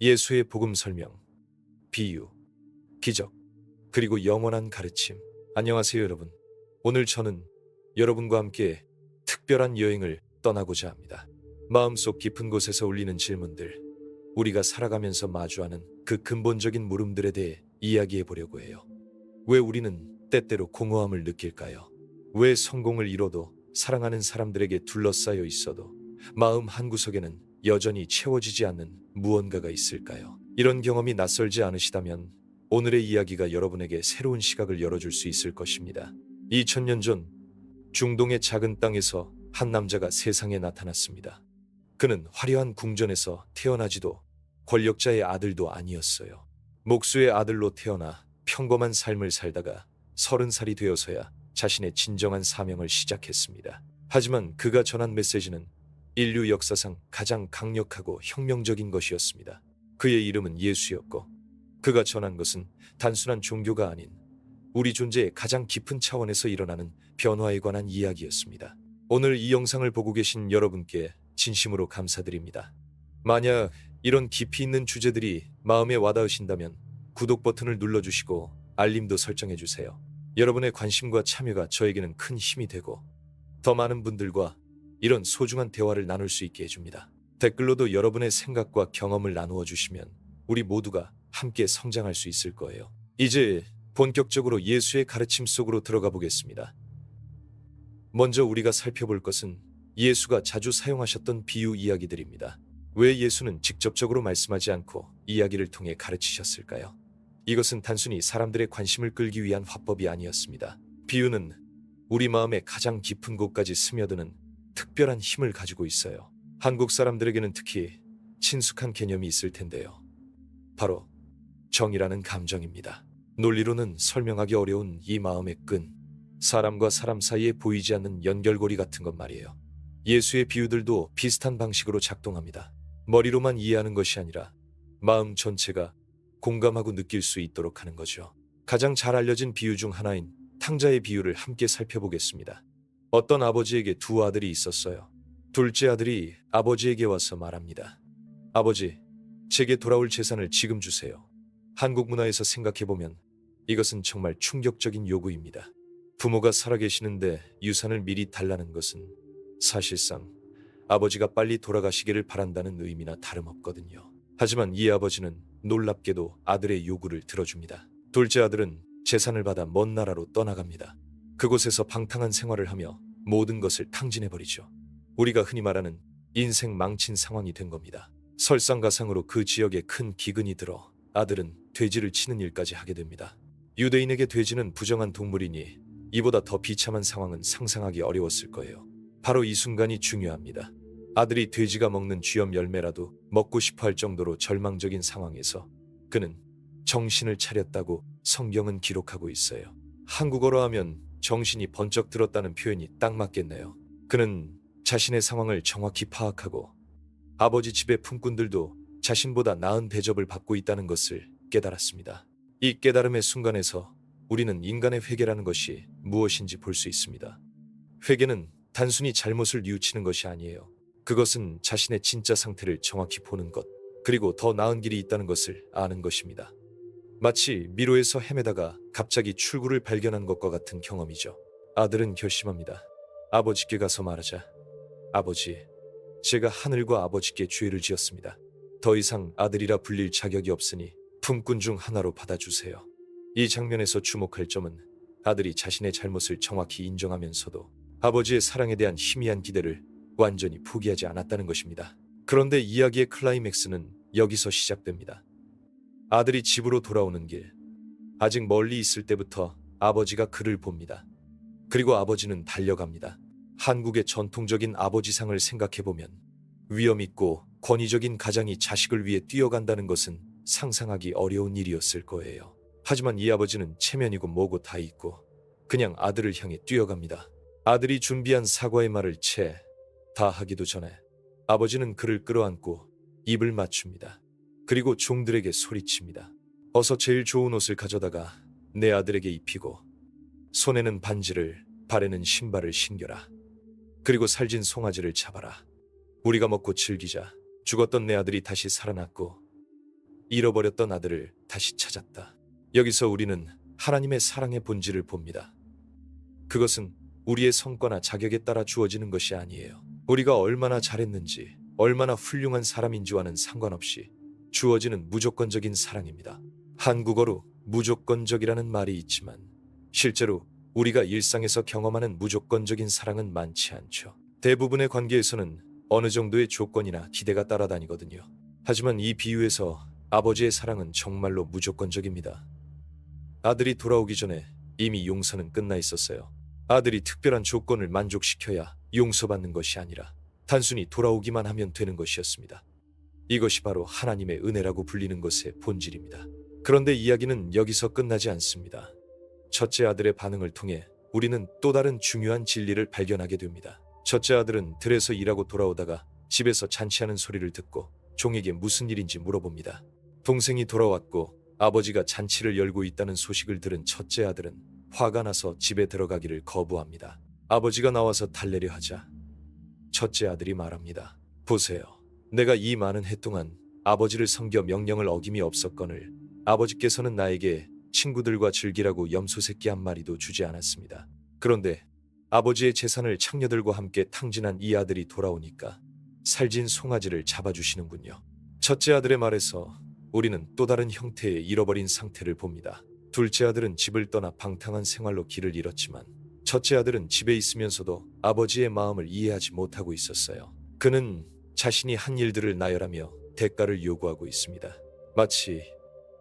예수의 복음 설명, 비유, 기적, 그리고 영원한 가르침. 안녕하세요, 여러분. 오늘 저는 여러분과 함께 특별한 여행을 떠나고자 합니다. 마음속 깊은 곳에서 울리는 질문들, 우리가 살아가면서 마주하는 그 근본적인 물음들에 대해 이야기해 보려고 해요. 왜 우리는 때때로 공허함을 느낄까요? 왜 성공을 이뤄도 사랑하는 사람들에게 둘러싸여 있어도 마음 한구석에는 여전히 채워지지 않는 무언가가 있을까요? 이런 경험이 낯설지 않으시다면 오늘의 이야기가 여러분에게 새로운 시각을 열어줄 수 있을 것입니다. 2000년 전 중동의 작은 땅에서 한 남자가 세상에 나타났습니다. 그는 화려한 궁전에서 태어나지도 권력자의 아들도 아니었어요. 목수의 아들로 태어나 평범한 삶을 살다가 30살이 되어서야 자신의 진정한 사명을 시작했습니다. 하지만 그가 전한 메시지는 인류 역사상 가장 강력하고 혁명적인 것이었습니다. 그의 이름은 예수였고 그가 전한 것은 단순한 종교가 아닌 우리 존재의 가장 깊은 차원에서 일어나는 변화에 관한 이야기였습니다. 오늘 이 영상을 보고 계신 여러분께 진심으로 감사드립니다. 만약 이런 깊이 있는 주제들이 마음에 와닿으신다면 구독 버튼을 눌러주시고 알림도 설정해주세요. 여러분의 관심과 참여가 저에게는 큰 힘이 되고 더 많은 분들과 이런 소중한 대화를 나눌 수 있게 해줍니다. 댓글로도 여러분의 생각과 경험을 나누어 주시면 우리 모두가 함께 성장할 수 있을 거예요. 이제 본격적으로 예수의 가르침 속으로 들어가 보겠습니다. 먼저 우리가 살펴볼 것은 예수가 자주 사용하셨던 비유 이야기들입니다. 왜 예수는 직접적으로 말씀하지 않고 이야기를 통해 가르치셨을까요? 이것은 단순히 사람들의 관심을 끌기 위한 화법이 아니었습니다. 비유는 우리 마음의 가장 깊은 곳까지 스며드는 특별한 힘을 가지고 있어요. 한국 사람들에게는 특히 친숙한 개념이 있을 텐데요. 바로 정이라는 감정입니다. 논리로는 설명하기 어려운 이 마음의 끈, 사람과 사람 사이에 보이지 않는 연결고리 같은 것 말이에요. 예수의 비유들도 비슷한 방식으로 작동합니다. 머리로만 이해하는 것이 아니라 마음 전체가 공감하고 느낄 수 있도록 하는 거죠. 가장 잘 알려진 비유 중 하나인 탕자의 비유를 함께 살펴보겠습니다. 어떤 아버지에게 두 아들이 있었어요. 둘째 아들이 아버지에게 와서 말합니다. 아버지, 제게 돌아올 재산을 지금 주세요. 한국 문화에서 생각해보면 이것은 정말 충격적인 요구입니다. 부모가 살아계시는데 유산을 미리 달라는 것은 사실상 아버지가 빨리 돌아가시기를 바란다는 의미나 다름없거든요. 하지만 이 아버지는 놀랍게도 아들의 요구를 들어줍니다. 둘째 아들은 재산을 받아 먼 나라로 떠나갑니다. 그곳에서 방탕한 생활을 하며 모든 것을 탕진해버리죠. 우리가 흔히 말하는 인생 망친 상황이 된 겁니다. 설상가상으로 그 지역에 큰 기근이 들어 아들은 돼지를 치는 일까지 하게 됩니다. 유대인에게 돼지는 부정한 동물이니 이보다 더 비참한 상황은 상상하기 어려웠을 거예요. 바로 이 순간이 중요합니다. 아들이 돼지가 먹는 쥐염 열매라도 먹고 싶어 할 정도로 절망적인 상황에서 그는 정신을 차렸다고 성경은 기록하고 있어요. 한국어로 하면 정신이 번쩍 들었다는 표현이 딱 맞겠네요. 그는 자신의 상황을 정확히 파악하고 아버지 집의 품꾼들도 자신보다 나은 대접을 받고 있다는 것을 깨달았습니다. 이 깨달음의 순간에서 우리는 인간의 회개라는 것이 무엇인지 볼 수 있습니다. 회개는 단순히 잘못을 뉘우치는 것이 아니에요. 그것은 자신의 진짜 상태를 정확히 보는 것, 그리고 더 나은 길이 있다는 것을 아는 것입니다. 마치 미로에서 헤매다가 갑자기 출구를 발견한 것과 같은 경험이죠. 아들은 결심합니다. 아버지께 가서 말하자. 아버지, 제가 하늘과 아버지께 죄를 지었습니다. 더 이상 아들이라 불릴 자격이 없으니 품꾼 중 하나로 받아주세요. 이 장면에서 주목할 점은 아들이 자신의 잘못을 정확히 인정하면서도 아버지의 사랑에 대한 희미한 기대를 완전히 포기하지 않았다는 것입니다. 그런데 이야기의 클라이맥스는 여기서 시작됩니다. 아들이 집으로 돌아오는 길, 아직 멀리 있을 때부터 아버지가 그를 봅니다. 그리고 아버지는 달려갑니다. 한국의 전통적인 아버지상을 생각해보면 위험 있고 권위적인 가장이 자식을 위해 뛰어간다는 것은 상상하기 어려운 일이었을 거예요. 하지만 이 아버지는 체면이고 뭐고 다 있고 그냥 아들을 향해 뛰어갑니다. 아들이 준비한 사과의 말을 채 다 하기도 전에 아버지는 그를 끌어안고 입을 맞춥니다. 그리고 종들에게 소리칩니다. 어서 제일 좋은 옷을 가져다가 내 아들에게 입히고 손에는 반지를 발에는 신발을 신겨라. 그리고 살진 송아지를 잡아라. 우리가 먹고 즐기자. 죽었던 내 아들이 다시 살아났고 잃어버렸던 아들을 다시 찾았다. 여기서 우리는 하나님의 사랑의 본질을 봅니다. 그것은 우리의 성과나 자격에 따라 주어지는 것이 아니에요. 우리가 얼마나 잘했는지, 얼마나 훌륭한 사람인지와는 상관없이 주어지는 무조건적인 사랑입니다. 한국어로 무조건적이라는 말이 있지만 실제로 우리가 일상에서 경험하는 무조건적인 사랑은 많지 않죠. 대부분의 관계에서는 어느 정도의 조건이나 기대가 따라다니거든요. 하지만 이 비유에서 아버지의 사랑은 정말로 무조건적입니다. 아들이 돌아오기 전에 이미 용서는 끝나 있었어요. 아들이 특별한 조건을 만족시켜야 용서받는 것이 아니라 단순히 돌아오기만 하면 되는 것이었습니다. 이것이 바로 하나님의 은혜라고 불리는 것의 본질입니다. 그런데 이야기는 여기서 끝나지 않습니다. 첫째 아들의 반응을 통해 우리는 또 다른 중요한 진리를 발견하게 됩니다. 첫째 아들은 들에서 일하고 돌아오다가 집에서 잔치하는 소리를 듣고 종에게 무슨 일인지 물어봅니다. 동생이 돌아왔고 아버지가 잔치를 열고 있다는 소식을 들은 첫째 아들은 화가 나서 집에 들어가기를 거부합니다. 아버지가 나와서 달래려 하자 첫째 아들이 말합니다. 보세요. 내가 이 많은 해 동안 아버지를 섬겨 명령을 어김이 없었거늘 아버지께서는 나에게 친구들과 즐기라고 염소 새끼 한 마리도 주지 않았습니다. 그런데 아버지의 재산을 창녀들과 함께 탕진한 이 아들이 돌아오니까 살진 송아지를 잡아주시는군요. 첫째 아들의 말에서 우리는 또 다른 형태의 잃어버린 상태를 봅니다. 둘째 아들은 집을 떠나 방탕한 생활로 길을 잃었지만 첫째 아들은 집에 있으면서도 아버지의 마음을 이해하지 못하고 있었어요. 그는 자신이 한 일들을 나열하며 대가를 요구하고 있습니다. 마치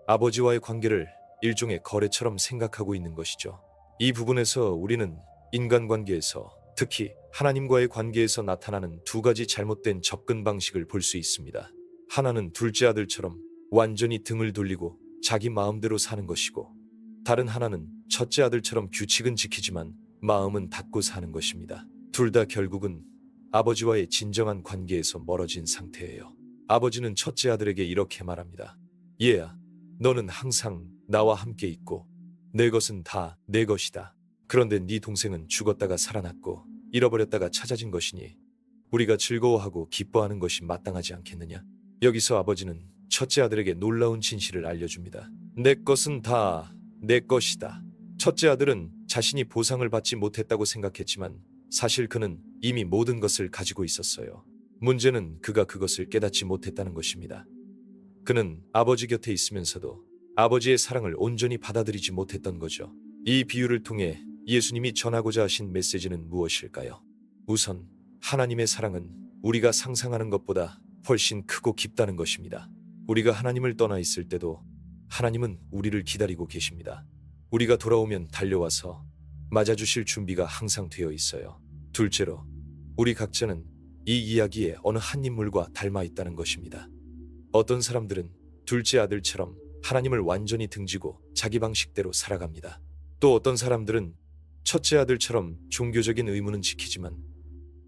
아버지와의 관계를 일종의 거래처럼 생각하고 있는 것이죠. 이 부분에서 우리는 인간관계에서 특히 하나님과의 관계에서 나타나는 두 가지 잘못된 접근 방식을 볼 수 있습니다. 하나는 둘째 아들처럼 완전히 등을 돌리고 자기 마음대로 사는 것이고 다른 하나는 첫째 아들처럼 규칙은 지키지만 마음은 닫고 사는 것입니다. 둘 다 결국은 아버지와의 진정한 관계에서 멀어진 상태예요. 아버지는 첫째 아들에게 이렇게 말합니다. 얘야, 너는 항상 나와 함께 있고 내 것은 다 내 것이다. 그런데 네 동생은 죽었다가 살아났고 잃어버렸다가 찾아진 것이니 우리가 즐거워하고 기뻐하는 것이 마땅하지 않겠느냐? 여기서 아버지는 첫째 아들에게 놀라운 진실을 알려줍니다. 내 것은 다 내 것이다. 첫째 아들은 자신이 보상을 받지 못했다고 생각했지만 사실 그는 이미 모든 것을 가지고 있었어요. 문제는 그가 그것을 깨닫지 못했다는 것입니다. 그는 아버지 곁에 있으면서도 아버지의 사랑을 온전히 받아들이지 못했던 거죠. 이 비유를 통해 예수님이 전하고자 하신 메시지는 무엇일까요? 우선 하나님의 사랑은 우리가 상상하는 것보다 훨씬 크고 깊다는 것입니다. 우리가 하나님을 떠나 있을 때도 하나님은 우리를 기다리고 계십니다. 우리가 돌아오면 달려와서 맞아주실 준비가 항상 되어 있어요. 둘째로, 우리 각자는 이 이야기에 어느 한 인물과 닮아 있다는 것입니다. 어떤 사람들은 둘째 아들처럼 하나님을 완전히 등지고 자기 방식대로 살아갑니다. 또 어떤 사람들은 첫째 아들처럼 종교적인 의무는 지키지만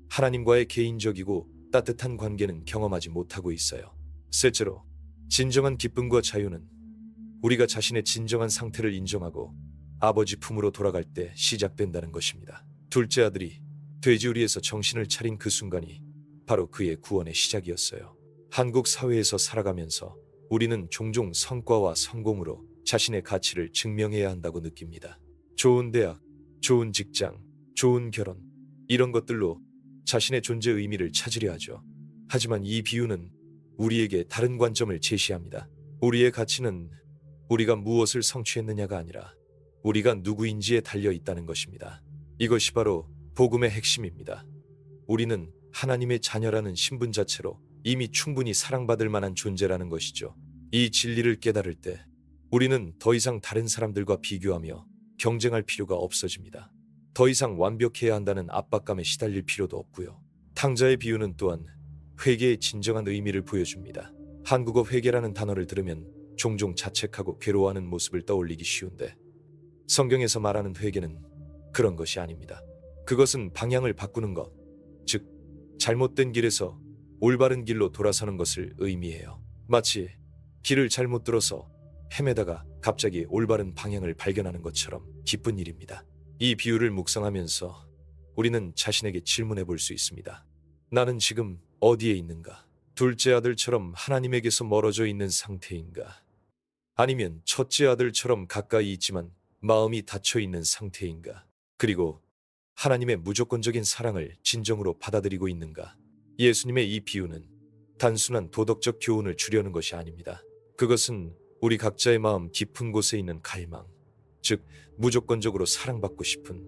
하나님과의 개인적이고 따뜻한 관계는 경험하지 못하고 있어요. 셋째로, 진정한 기쁨과 자유는 우리가 자신의 진정한 상태를 인정하고 아버지 품으로 돌아갈 때 시작된다는 것입니다. 둘째 아들이 돼지우리에서 정신을 차린 그 순간이 바로 그의 구원의 시작이었어요. 한국 사회에서 살아가면서 우리는 종종 성과와 성공으로 자신의 가치를 증명해야 한다고 느낍니다. 좋은 대학, 좋은 직장, 좋은 결혼, 이런 것들로 자신의 존재 의미를 찾으려 하죠. 하지만 이 비유는 우리에게 다른 관점을 제시합니다. 우리의 가치는 우리가 무엇을 성취했느냐가 아니라 우리가 누구인지에 달려 있다는 것입니다. 이것이 바로 복음의 핵심입니다. 우리는 하나님의 자녀라는 신분 자체로 이미 충분히 사랑받을 만한 존재라는 것이죠. 이 진리를 깨달을 때 우리는 더 이상 다른 사람들과 비교하며 경쟁할 필요가 없어집니다. 더 이상 완벽해야 한다는 압박감에 시달릴 필요도 없고요. 탕자의 비유는 또한 회개의 진정한 의미를 보여줍니다. 한국어 회개라는 단어를 들으면 종종 자책하고 괴로워하는 모습을 떠올리기 쉬운데 성경에서 말하는 회개는 그런 것이 아닙니다. 그것은 방향을 바꾸는 것, 즉 잘못된 길에서 올바른 길로 돌아서는 것을 의미해요. 마치 길을 잘못 들어서 헤매다가 갑자기 올바른 방향을 발견하는 것처럼 기쁜 일입니다. 이 비유를 묵상하면서 우리는 자신에게 질문해 볼 수 있습니다. 나는 지금 어디에 있는가? 둘째 아들처럼 하나님에게서 멀어져 있는 상태인가? 아니면 첫째 아들처럼 가까이 있지만 마음이 닫혀 있는 상태인가? 그리고 하나님의 무조건적인 사랑을 진정으로 받아들이고 있는가? 예수님의 이 비유는 단순한 도덕적 교훈을 주려는 것이 아닙니다. 그것은 우리 각자의 마음 깊은 곳에 있는 갈망, 즉 무조건적으로 사랑받고 싶은,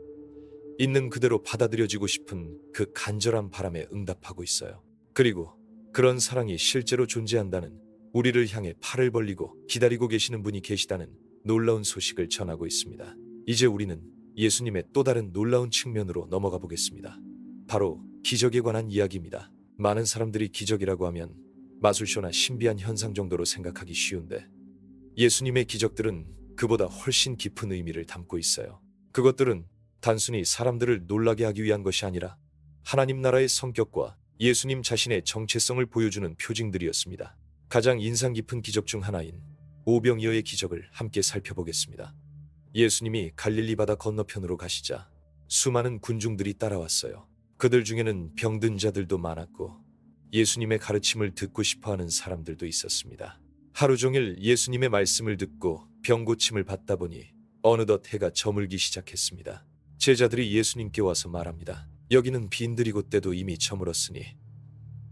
있는 그대로 받아들여지고 싶은 그 간절한 바람에 응답하고 있어요. 그리고 그런 사랑이 실제로 존재한다는, 우리를 향해 팔을 벌리고 기다리고 계시는 분이 계시다는 놀라운 소식을 전하고 있습니다. 이제 우리는 예수님의 또 다른 놀라운 측면으로 넘어가 보겠습니다. 바로 기적에 관한 이야기입니다. 많은 사람들이 기적이라고 하면 마술쇼나 신비한 현상 정도로 생각하기 쉬운데, 예수님의 기적들은 그보다 훨씬 깊은 의미를 담고 있어요. 그것들은 단순히 사람들을 놀라게 하기 위한 것이 아니라 하나님 나라의 성격과 예수님 자신의 정체성을 보여주는 표징들이었습니다. 가장 인상 깊은 기적 중 하나인 오병이어의 기적을 함께 살펴보겠습니다. 예수님이 갈릴리 바다 건너편으로 가시자 수많은 군중들이 따라왔어요. 그들 중에는 병든 자들도 많았고 예수님의 가르침을 듣고 싶어하는 사람들도 있었습니다. 하루 종일 예수님의 말씀을 듣고 병 고침을 받다 보니 어느덧 해가 저물기 시작했습니다. 제자들이 예수님께 와서 말합니다. 여기는 빈들이고 때도 이미 저물었으니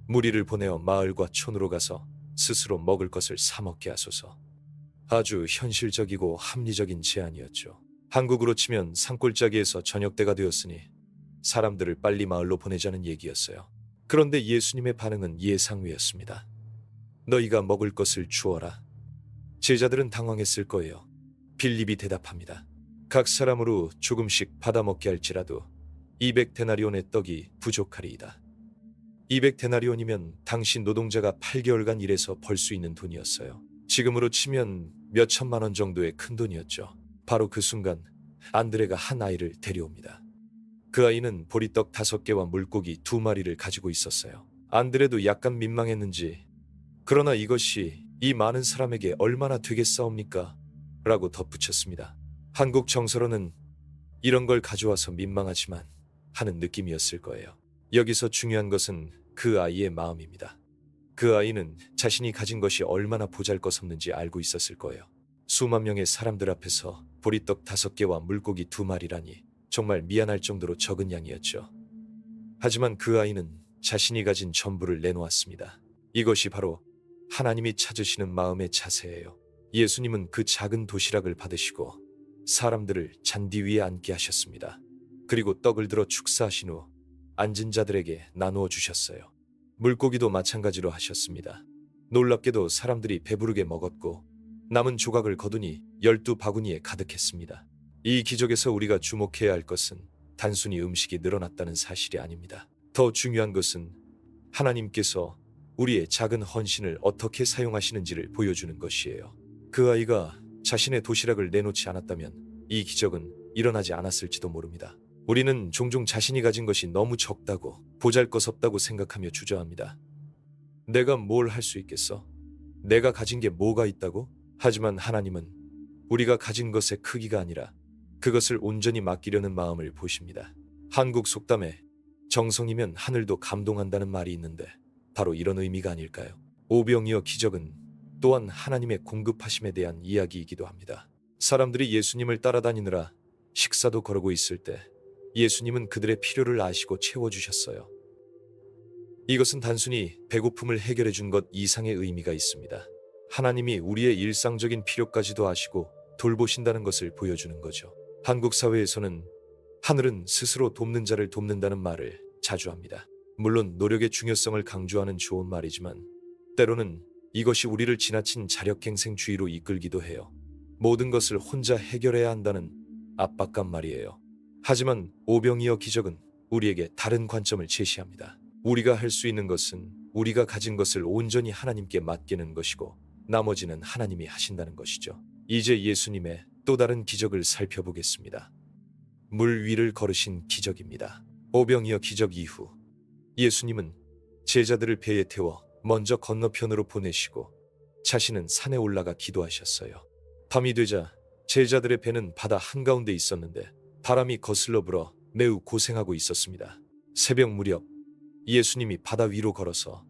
무리를 보내어 마을과 촌으로 가서 스스로 먹을 것을 사 먹게 하소서. 아주 현실적이고 합리적인 제안이었죠. 한국으로 치면 산골짜기에서 저녁때가 되었으니 사람들을 빨리 마을로 보내자는 얘기였어요. 그런데 예수님의 반응은 예상외였습니다. 너희가 먹을 것을 주어라. 제자들은 당황했을 거예요. 빌립이 대답합니다. 각 사람으로 조금씩 받아먹게 할지라도 200데나리온의 떡이 부족하리이다. 200데나리온이면 당시 노동자가 8개월간 일해서 벌 수 있는 돈이었어요. 지금으로 치면 몇 천만 원 정도의 큰 돈이었죠. 바로 그 순간 안드레가 한 아이를 데려옵니다. 그 아이는 보리떡 5개와 물고기 2마리를 가지고 있었어요. 안드레도 약간 민망했는지, 그러나 이것이 이 많은 사람에게 얼마나 되겠사옵니까? 라고 덧붙였습니다. 한국 정서로는 이런 걸 가져와서 민망하지만 하는 느낌이었을 거예요. 여기서 중요한 것은 그 아이의 마음입니다. 그 아이는 자신이 가진 것이 얼마나 보잘것없는지 알고 있었을 거예요. 수만 명의 사람들 앞에서 보리떡 5개와 물고기 2마리라니 정말 미안할 정도로 적은 양이었죠. 하지만 그 아이는 자신이 가진 전부를 내놓았습니다. 이것이 바로 하나님이 찾으시는 마음의 자세예요. 예수님은 그 작은 도시락을 받으시고 사람들을 잔디 위에 앉게 하셨습니다. 그리고 떡을 들어 축사하신 후 앉은 자들에게 나누어 주셨어요. 물고기도 마찬가지로 하셨습니다. 놀랍게도 사람들이 배부르게 먹었고 남은 조각을 거두니 12바구니에 가득했습니다. 이 기적에서 우리가 주목해야 할 것은 단순히 음식이 늘어났다는 사실이 아닙니다. 더 중요한 것은 하나님께서 우리의 작은 헌신을 어떻게 사용하시는지를 보여주는 것이에요. 그 아이가 자신의 도시락을 내놓지 않았다면 이 기적은 일어나지 않았을지도 모릅니다. 우리는 종종 자신이 가진 것이 너무 적다고, 보잘것없다고 생각하며 주저합니다. 내가 뭘 할 수 있겠어? 내가 가진 게 뭐가 있다고? 하지만 하나님은 우리가 가진 것의 크기가 아니라 그것을 온전히 맡기려는 마음을 보십니다. 한국 속담에 정성이면 하늘도 감동한다는 말이 있는데 바로 이런 의미가 아닐까요? 오병이어 기적은 또한 하나님의 공급하심에 대한 이야기이기도 합니다. 사람들이 예수님을 따라다니느라 식사도 거르고 있을 때 예수님은 그들의 필요를 아시고 채워주셨어요. 이것은 단순히 배고픔을 해결해 준 것 이상의 의미가 있습니다. 하나님이 우리의 일상적인 필요까지도 아시고 돌보신다는 것을 보여주는 거죠. 한국 사회에서는 하늘은 스스로 돕는 자를 돕는다는 말을 자주 합니다. 물론 노력의 중요성을 강조하는 좋은 말이지만 때로는 이것이 우리를 지나친 자력갱생주의로 이끌기도 해요. 모든 것을 혼자 해결해야 한다는 압박감 말이에요. 하지만 오병이어 기적은 우리에게 다른 관점을 제시합니다. 우리가 할 수 있는 것은 우리가 가진 것을 온전히 하나님께 맡기는 것이고 나머지는 하나님이 하신다는 것이죠. 이제 예수님의 또 다른 기적을 살펴보겠습니다. 물 위를 걸으신 기적입니다. 오병이어 기적 이후 예수님은 제자들을 배에 태워 먼저 건너편으로 보내시고 자신은 산에 올라가 기도하셨어요. 밤이 되자 제자들의 배는 바다 한가운데 있었는데 바람이 거슬러 불어 매우 고생하고 있었습니다. 새벽 무렵 예수님이 바다 위로 걸어서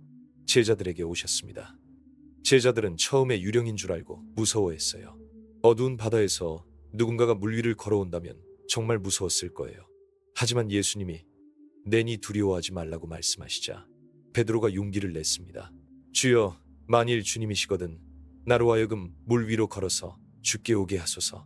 제자들에게 오셨습니다. 제자들은 처음에 유령인 줄 알고 무서워했어요. 어두운 바다에서 누군가가 물 위를 걸어온다면 정말 무서웠을 거예요. 하지만 예수님이 내니 두려워하지 말라고 말씀하시자 베드로가 용기를 냈습니다. 주여, 만일 주님이시거든 나로 하여금 물 위로 걸어서 주께 오게 하소서.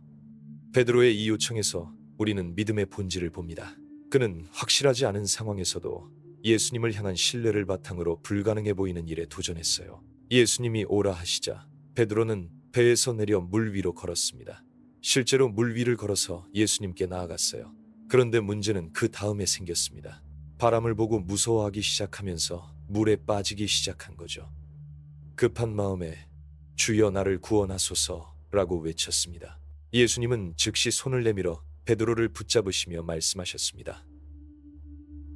베드로의 이 요청에서 우리는 믿음의 본질을 봅니다. 그는 확실하지 않은 상황에서도 예수님을 향한 신뢰를 바탕으로 불가능해 보이는 일에 도전했어요. 예수님이 오라 하시자 베드로는 배에서 내려 물 위로 걸었습니다. 실제로 물 위를 걸어서 예수님께 나아갔어요. 그런데 문제는 그 다음에 생겼습니다. 바람을 보고 무서워하기 시작하면서 물에 빠지기 시작한 거죠. 급한 마음에 주여 나를 구원하소서라고 외쳤습니다. 예수님은 즉시 손을 내밀어 베드로를 붙잡으시며 말씀하셨습니다.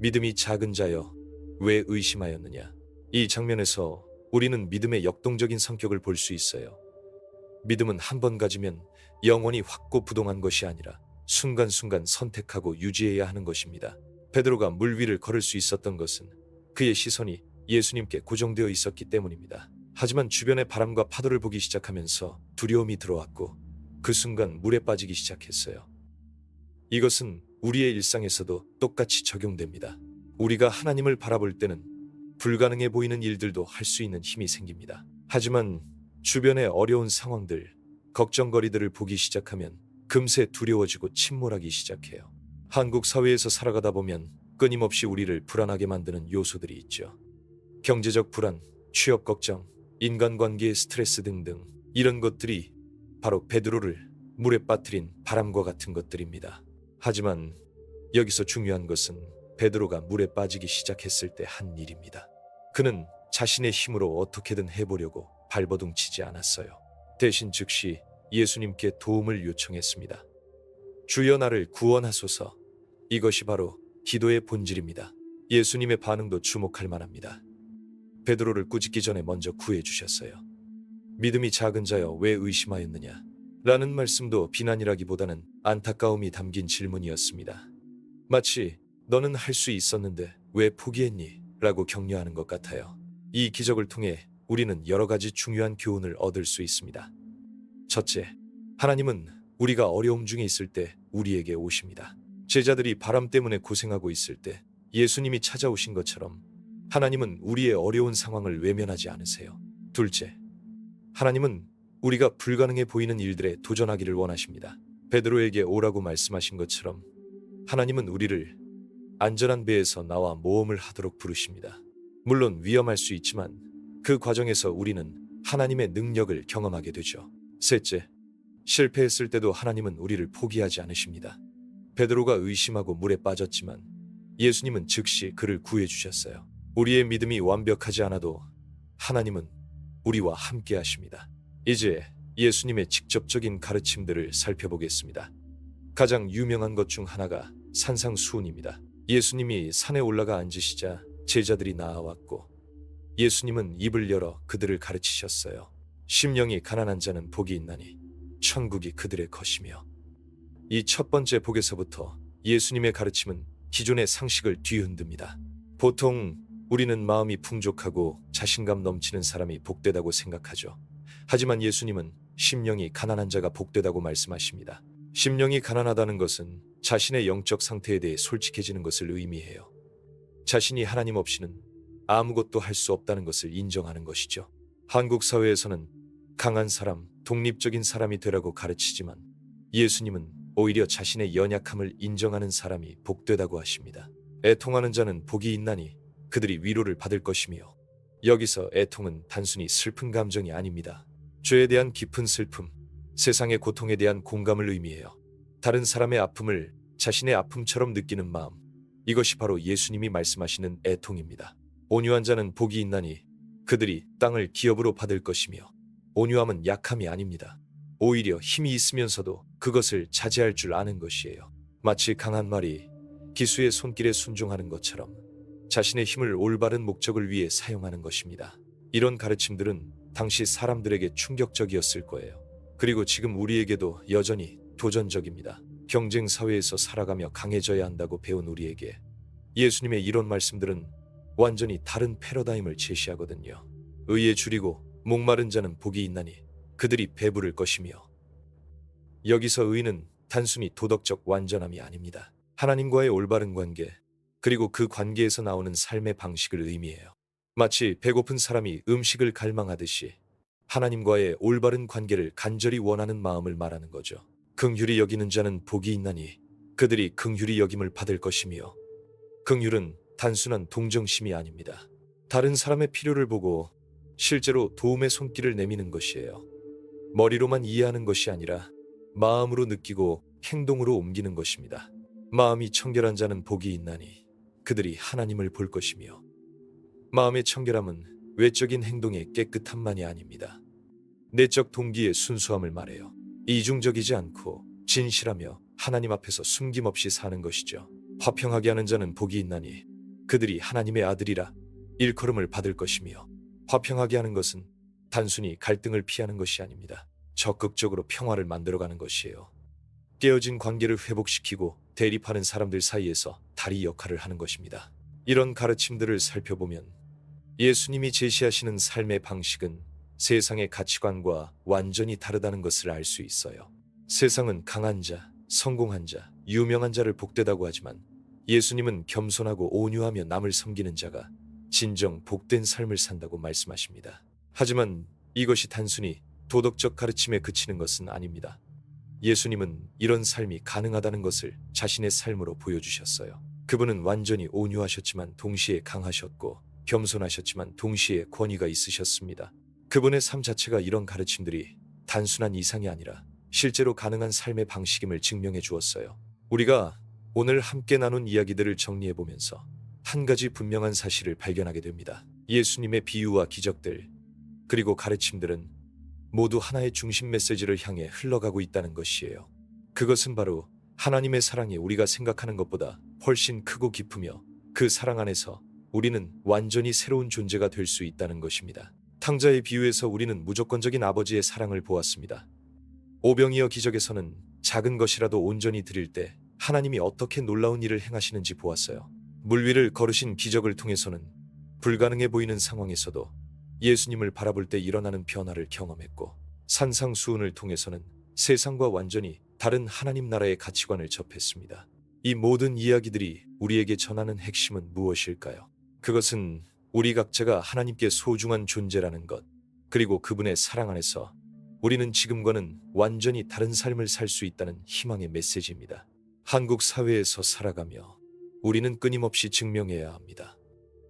믿음이 작은 자여, 왜 의심하였느냐? 이 장면에서 우리는 믿음의 역동적인 성격을 볼 수 있어요. 믿음은 한 번 가지면 영원히 확고부동한 것이 아니라 순간순간 선택하고 유지해야 하는 것입니다. 베드로가 물 위를 걸을 수 있었던 것은 그의 시선이 예수님께 고정되어 있었기 때문입니다. 하지만 주변의 바람과 파도를 보기 시작하면서 두려움이 들어왔고 그 순간 물에 빠지기 시작했어요. 이것은 우리의 일상에서도 똑같이 적용됩니다. 우리가 하나님을 바라볼 때는 불가능해 보이는 일들도 할 수 있는 힘이 생깁니다. 하지만 주변의 어려운 상황들, 걱정거리들을 보기 시작하면 금세 두려워지고 침몰하기 시작해요. 한국 사회에서 살아가다 보면 끊임없이 우리를 불안하게 만드는 요소들이 있죠. 경제적 불안, 취업 걱정, 인간관계의 스트레스 등등 이런 것들이 바로 베드로를 물에 빠뜨린 바람과 같은 것들입니다. 하지만 여기서 중요한 것은 베드로가 물에 빠지기 시작했을 때 한 일입니다. 그는 자신의 힘으로 어떻게든 해보려고 발버둥치지 않았어요. 대신 즉시 예수님께 도움을 요청했습니다. 주여 나를 구원하소서. 이것이 바로 기도의 본질입니다. 예수님의 반응도 주목할 만합니다. 베드로를 꾸짖기 전에 먼저 구해주셨어요. 믿음이 작은 자여 왜 의심하였느냐? 라는 말씀도 비난이라기보다는 안타까움이 담긴 질문이었습니다. 마치 너는 할 수 있었는데 왜 포기했니? 라고 격려하는 것 같아요. 이 기적을 통해 우리는 여러 가지 중요한 교훈을 얻을 수 있습니다. 첫째, 하나님은 우리가 어려움 중에 있을 때 우리에게 오십니다. 제자들이 바람 때문에 고생하고 있을 때 예수님이 찾아오신 것처럼 하나님은 우리의 어려운 상황을 외면하지 않으세요. 둘째, 하나님은 우리가 불가능해 보이는 일들에 도전하기를 원하십니다. 베드로에게 오라고 말씀하신 것처럼 하나님은 우리를 안전한 배에서 나와 모험을 하도록 부르십니다. 물론 위험할 수 있지만 그 과정에서 우리는 하나님의 능력을 경험하게 되죠. 셋째, 실패했을 때도 하나님은 우리를 포기하지 않으십니다. 베드로가 의심하고 물에 빠졌지만 예수님은 즉시 그를 구해주셨어요. 우리의 믿음이 완벽하지 않아도 하나님은 우리와 함께 하십니다. 이제 예수님의 직접적인 가르침들을 살펴보겠습니다. 가장 유명한 것 중 하나가 산상수훈입니다. 예수님이 산에 올라가 앉으시자 제자들이 나아왔고 예수님은 입을 열어 그들을 가르치셨어요. 심령이 가난한 자는 복이 있나니 천국이 그들의 것이며. 이 첫 번째 복에서부터 예수님의 가르침은 기존의 상식을 뒤흔듭니다. 보통 우리는 마음이 풍족하고 자신감 넘치는 사람이 복되다고 생각하죠. 하지만 예수님은 심령이 가난한 자가 복되다고 말씀하십니다. 심령이 가난하다는 것은 자신의 영적 상태에 대해 솔직해지는 것을 의미해요. 자신이 하나님 없이는 아무것도 할 수 없다는 것을 인정하는 것이죠. 한국 사회에서는 강한 사람, 독립적인 사람이 되라고 가르치지만 예수님은 오히려 자신의 연약함을 인정하는 사람이 복되다고 하십니다. 애통하는 자는 복이 있나니 그들이 위로를 받을 것이며. 여기서 애통은 단순히 슬픈 감정이 아닙니다. 죄에 대한 깊은 슬픔, 세상의 고통에 대한 공감을 의미해요. 다른 사람의 아픔을 자신의 아픔처럼 느끼는 마음, 이것이 바로 예수님이 말씀하시는 애통입니다. 온유한 자는 복이 있나니 그들이 땅을 기업으로 받을 것이며. 온유함은 약함이 아닙니다. 오히려 힘이 있으면서도 그것을 자제할 줄 아는 것이에요. 마치 강한 말이 기수의 손길에 순종하는 것처럼 자신의 힘을 올바른 목적을 위해 사용하는 것입니다. 이런 가르침들은 당시 사람들에게 충격적이었을 거예요. 그리고 지금 우리에게도 여전히 도전적입니다. 경쟁 사회에서 살아가며 강해져야 한다고 배운 우리에게 예수님의 이런 말씀들은 완전히 다른 패러다임을 제시하거든요. 의에 줄이고 목마른 자는 복이 있나니 그들이 배부를 것이며. 여기서 의는 단순히 도덕적 완전함이 아닙니다. 하나님과의 올바른 관계, 그리고 그 관계에서 나오는 삶의 방식을 의미해요. 마치 배고픈 사람이 음식을 갈망하듯이 하나님과의 올바른 관계를 간절히 원하는 마음을 말하는 거죠. 긍휼히 여기는 자는 복이 있나니 그들이 긍휼히 여김을 받을 것이며. 긍휼은 단순한 동정심이 아닙니다. 다른 사람의 필요를 보고 실제로 도움의 손길을 내미는 것이에요. 머리로만 이해하는 것이 아니라 마음으로 느끼고 행동으로 옮기는 것입니다. 마음이 청결한 자는 복이 있나니 그들이 하나님을 볼 것이며. 마음의 청결함은 외적인 행동의 깨끗함만이 아닙니다. 내적 동기의 순수함을 말해요. 이중적이지 않고 진실하며 하나님 앞에서 숨김없이 사는 것이죠. 화평하게 하는 자는 복이 있나니 그들이 하나님의 아들이라 일컬음을 받을 것이며. 화평하게 하는 것은 단순히 갈등을 피하는 것이 아닙니다. 적극적으로 평화를 만들어가는 것이에요. 깨어진 관계를 회복시키고 대립하는 사람들 사이에서 다리 역할을 하는 것입니다. 이런 가르침들을 살펴보면 예수님이 제시하시는 삶의 방식은 세상의 가치관과 완전히 다르다는 것을 알 수 있어요. 세상은 강한 자, 성공한 자, 유명한 자를 복되다고 하지만 예수님은 겸손하고 온유하며 남을 섬기는 자가 진정 복된 삶을 산다고 말씀하십니다. 하지만 이것이 단순히 도덕적 가르침에 그치는 것은 아닙니다. 예수님은 이런 삶이 가능하다는 것을 자신의 삶으로 보여주셨어요. 그분은 완전히 온유하셨지만 동시에 강하셨고 겸손하셨지만 동시에 권위가 있으셨습니다. 그분의 삶 자체가 이런 가르침들이 단순한 이상이 아니라 실제로 가능한 삶의 방식임을 증명해 주었어요. 우리가 오늘 함께 나눈 이야기들을 정리해 보면서 한 가지 분명한 사실을 발견하게 됩니다. 예수님의 비유와 기적들, 그리고 가르침들은 모두 하나의 중심 메시지를 향해 흘러가고 있다는 것이에요. 그것은 바로 하나님의 사랑이 우리가 생각하는 것보다 훨씬 크고 깊으며 그 사랑 안에서 우리는 완전히 새로운 존재가 될 수 있다는 것입니다. 탕자의 비유에서 우리는 무조건적인 아버지의 사랑을 보았습니다. 오병이어 기적에서는 작은 것이라도 온전히 드릴 때 하나님이 어떻게 놀라운 일을 행하시는지 보았어요. 물 위를 걸으신 기적을 통해서는 불가능해 보이는 상황에서도 예수님을 바라볼 때 일어나는 변화를 경험했고, 산상수훈을 통해서는 세상과 완전히 다른 하나님 나라의 가치관을 접했습니다. 이 모든 이야기들이 우리에게 전하는 핵심은 무엇일까요? 그것은 우리 각자가 하나님께 소중한 존재라는 것, 그리고 그분의 사랑 안에서 우리는 지금과는 완전히 다른 삶을 살 수 있다는 희망의 메시지입니다. 한국 사회에서 살아가며 우리는 끊임없이 증명해야 합니다.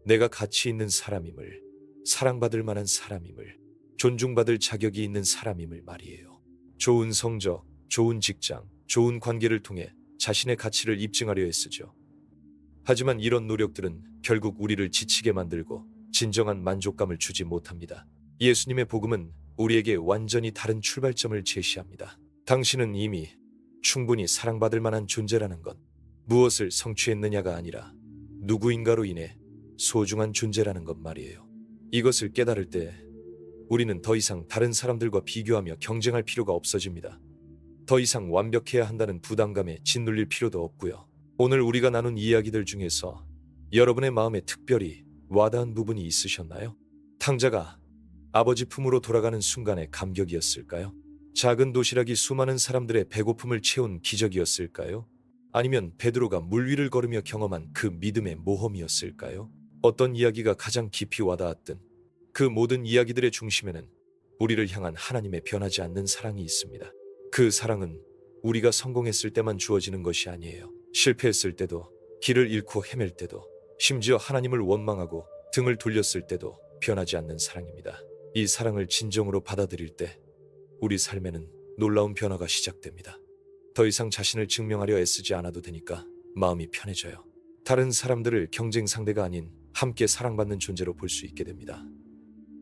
내가 가치 있는 사람임을, 사랑받을 만한 사람임을, 존중받을 자격이 있는 사람임을 말이에요. 좋은 성적, 좋은 직장, 좋은 관계를 통해 자신의 가치를 입증하려 애쓰죠. 하지만 이런 노력들은 결국 우리를 지치게 만들고 진정한 만족감을 주지 못합니다. 예수님의 복음은 우리에게 완전히 다른 출발점을 제시합니다. 당신은 이미 충분히 사랑받을 만한 존재라는 것, 무엇을 성취했느냐가 아니라 누구인가로 인해 소중한 존재라는 것 말이에요. 이것을 깨달을 때 우리는 더 이상 다른 사람들과 비교하며 경쟁할 필요가 없어집니다. 더 이상 완벽해야 한다는 부담감에 짓눌릴 필요도 없고요. 오늘 우리가 나눈 이야기들 중에서 여러분의 마음에 특별히 와닿은 부분이 있으셨나요? 탕자가 아버지 품으로 돌아가는 순간의 감격이었을까요? 작은 도시락이 수많은 사람들의 배고픔을 채운 기적이었을까요? 아니면 베드로가 물 위를 걸으며 경험한 그 믿음의 모험이었을까요? 어떤 이야기가 가장 깊이 와닿았든 그 모든 이야기들의 중심에는 우리를 향한 하나님의 변하지 않는 사랑이 있습니다. 그 사랑은 우리가 성공했을 때만 주어지는 것이 아니에요. 실패했을 때도, 길을 잃고 헤맬 때도, 심지어 하나님을 원망하고 등을 돌렸을 때도 변하지 않는 사랑입니다. 이 사랑을 진정으로 받아들일 때 우리 삶에는 놀라운 변화가 시작됩니다. 더 이상 자신을 증명하려 애쓰지 않아도 되니까 마음이 편해져요. 다른 사람들을 경쟁 상대가 아닌 함께 사랑받는 존재로 볼 수 있게 됩니다.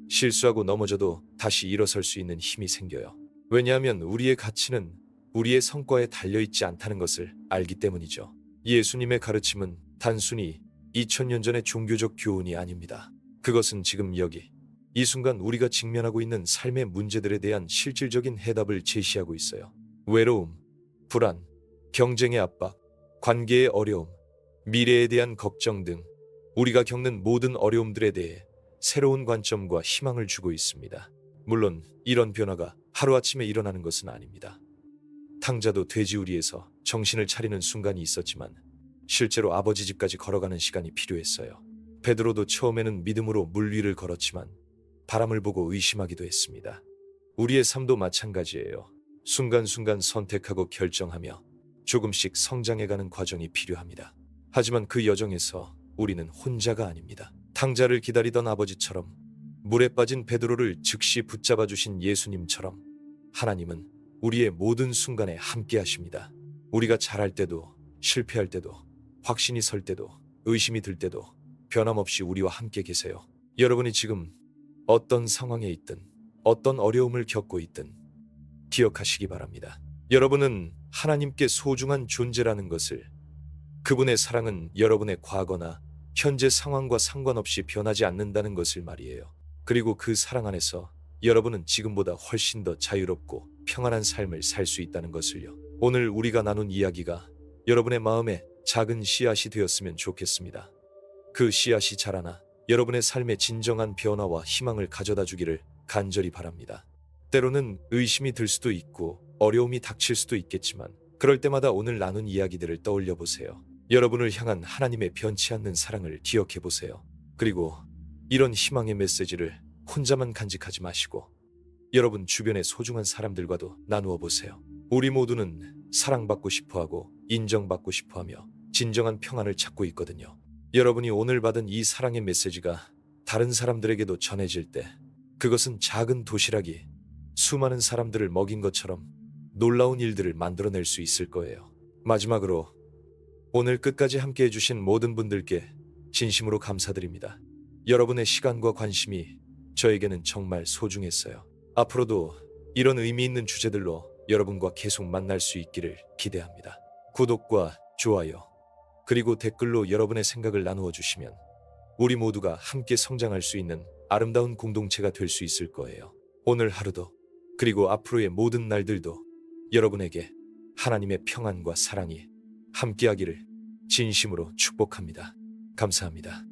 실수하고 넘어져도 다시 일어설 수 있는 힘이 생겨요. 왜냐하면 우리의 가치는 우리의 성과에 달려있지 않다는 것을 알기 때문이죠. 예수님의 가르침은 단순히 2000년 전의 종교적 교훈이 아닙니다. 그것은 지금 여기, 이 순간 우리가 직면하고 있는 삶의 문제들에 대한 실질적인 해답을 제시하고 있어요. 외로움, 불안, 경쟁의 압박, 관계의 어려움, 미래에 대한 걱정 등 우리가 겪는 모든 어려움들에 대해 새로운 관점과 희망을 주고 있습니다. 물론 이런 변화가 하루아침에 일어나는 것은 아닙니다. 탕자도 돼지우리에서 정신을 차리는 순간이 있었지만 실제로 아버지 집까지 걸어가는 시간이 필요했어요. 베드로도 처음에는 믿음으로 물 위를 걸었지만 바람을 보고 의심하기도 했습니다. 우리의 삶도 마찬가지예요. 순간순간 선택하고 결정하며 조금씩 성장해가는 과정이 필요합니다. 하지만 그 여정에서 우리는 혼자가 아닙니다. 탕자를 기다리던 아버지처럼, 물에 빠진 베드로를 즉시 붙잡아 주신 예수님처럼 하나님은 우리의 모든 순간에 함께 하십니다. 우리가 잘할 때도, 실패할 때도, 확신이 설 때도, 의심이 들 때도 변함없이 우리와 함께 계세요. 여러분이 지금 어떤 상황에 있든, 어떤 어려움을 겪고 있든 기억하시기 바랍니다. 여러분은 하나님께 소중한 존재라는 것을, 그분의 사랑은 여러분의 과거나 현재 상황과 상관없이 변하지 않는다는 것을 말이에요. 그리고 그 사랑 안에서 여러분은 지금보다 훨씬 더 자유롭고 평안한 삶을 살 수 있다는 것을요. 오늘 우리가 나눈 이야기가 여러분의 마음에 작은 씨앗이 되었으면 좋겠습니다. 그 씨앗이 자라나 여러분의 삶에 진정한 변화와 희망을 가져다 주기를 간절히 바랍니다. 때로는 의심이 들 수도 있고 어려움이 닥칠 수도 있겠지만 그럴 때마다 오늘 나눈 이야기들을 떠올려 보세요. 여러분을 향한 하나님의 변치 않는 사랑을 기억해 보세요. 그리고 이런 희망의 메시지를 혼자만 간직하지 마시고 여러분 주변의 소중한 사람들과도 나누어 보세요. 우리 모두는 사랑받고 싶어하고 인정받고 싶어하며 진정한 평안을 찾고 있거든요. 여러분이 오늘 받은 이 사랑의 메시지가 다른 사람들에게도 전해질 때 그것은 작은 도시락이 수많은 사람들을 먹인 것처럼 놀라운 일들을 만들어낼 수 있을 거예요. 마지막으로 오늘 끝까지 함께 해주신 모든 분들께 진심으로 감사드립니다. 여러분의 시간과 관심이 저에게는 정말 소중했어요. 앞으로도 이런 의미 있는 주제들로 여러분과 계속 만날 수 있기를 기대합니다. 구독과 좋아요, 그리고 댓글로 여러분의 생각을 나누어 주시면 우리 모두가 함께 성장할 수 있는 아름다운 공동체가 될 수 있을 거예요. 오늘 하루도, 그리고 앞으로의 모든 날들도 여러분에게 하나님의 평안과 사랑이 함께하기를 진심으로 축복합니다. 감사합니다.